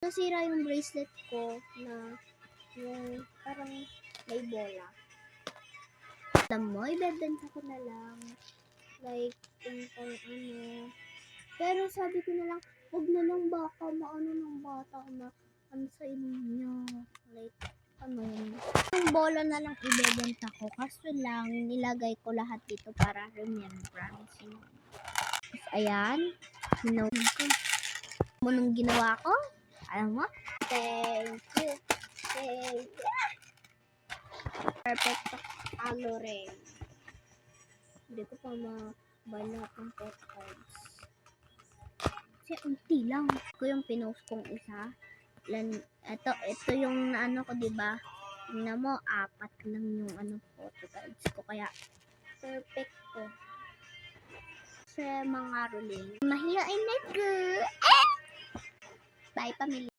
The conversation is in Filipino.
nasira yung bracelet ko na yung parang may bola. Alam mo, ibebenta ko na lang. Like, yung pang ano. Pero sabi ko na lang, huwag na lang baka maano ng bata na ano sa inyo. Like, ano yun. Yung bola na lang ibebenta ko. Kaso lang, nilagay ko lahat dito para remembrance. Tapos, ayan. Ginawa ko. Mo nung ginawa ko. Alam mo? Thank you. Thank you. Perfect coloring. Hindi ko pa mabala ang postcards. Kasi unti lang. Ito yung pinost kong isa. Ito yung ano ko, diba? Tingnan mo, 4 lang yung photocards ko. Kaya, perfect ko. Sa mga ruling. Mahiyain na ko. Bye, pamilya.